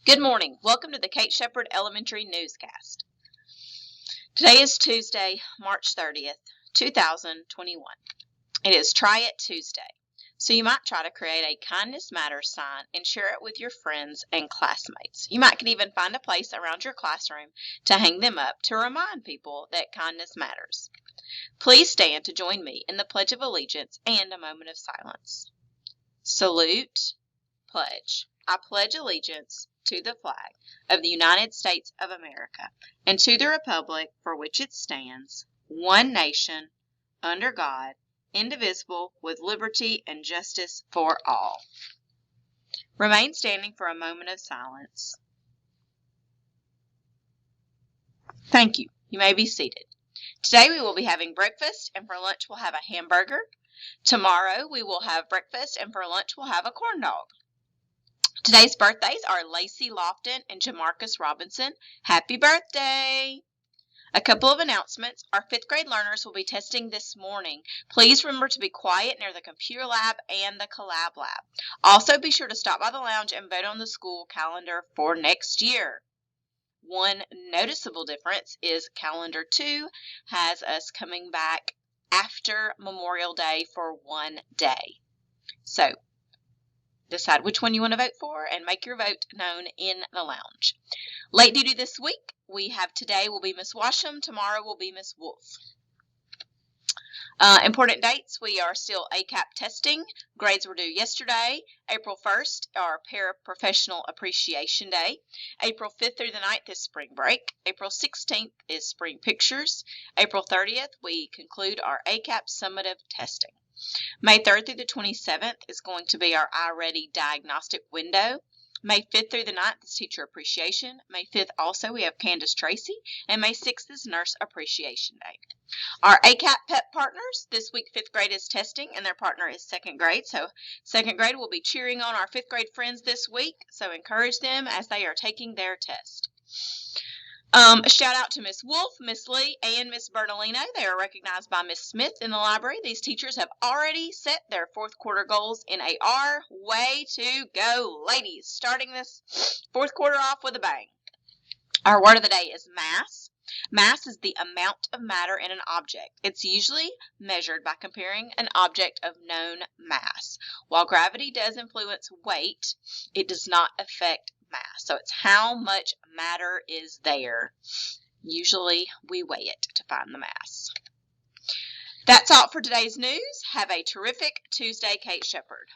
Good morning. Welcome to the Kate Shepherd Elementary Newscast. Today is Tuesday, March 30th, 2021. It is Try It Tuesday, so you might try to create a Kindness Matters sign and share it with your friends and classmates. You might could even find a place around your classroom to hang them up to remind people that kindness matters. Please stand to join me in the Pledge of Allegiance and a moment of silence. Salute, pledge. I pledge allegiance to the flag of the United States of America and to the republic for which it stands, one nation, under God, indivisible, with liberty and justice for all. Remain standing for a moment of silence. Thank you. You may be seated. Today we will be having breakfast, and for lunch we'll have a hamburger. Tomorrow we will have breakfast, and for lunch we'll have a corn dog. Today's birthdays are Lacey Lofton and Jamarcus Robinson. Happy birthday! A couple of announcements. Our 5th grade learners will be testing this morning. Please remember to be quiet near the computer lab and the collab lab. Also be sure to stop by the lounge and vote on the school calendar for next year. One noticeable difference is calendar 2 has us coming back after Memorial Day for one day. So, decide which one you want to vote for and make your vote known in the lounge. Late duty this week, we have today will be Miss Washam, tomorrow will be Miss Wolf. Important dates, we are still ACAP testing. Grades were due yesterday. April 1st, our Paraprofessional Appreciation Day. April 5th through the 9th is spring break. April 16th is spring pictures. April 30th, we conclude our ACAP summative testing. May 3rd through the 27th is going to be our iReady diagnostic window. May 5th through the 9th is Teacher Appreciation. May 5th also we have Candace Tracy. And May 6th is Nurse Appreciation Day. Our ACAP PEP partners, this week 5th grade is testing and their partner is 2nd grade. So 2nd grade will be cheering on our 5th grade friends this week. So encourage them as they are taking their test. A shout out to Miss Wolf, Miss Lee, and Miss Bertolino. They are recognized by Miss Smith in the library. These teachers have already set their 4th quarter goals in AR. Way to go, ladies. Starting this 4th quarter off with a bang. Our word of the day is mass. Mass is the amount of matter in an object. It's usually measured by comparing an object of known mass. While gravity does influence weight, it does not affect mass. So it's how much matter is there. Usually we weigh it to find the mass. That's all for today's news. Have a terrific Tuesday, Kate Shepherd.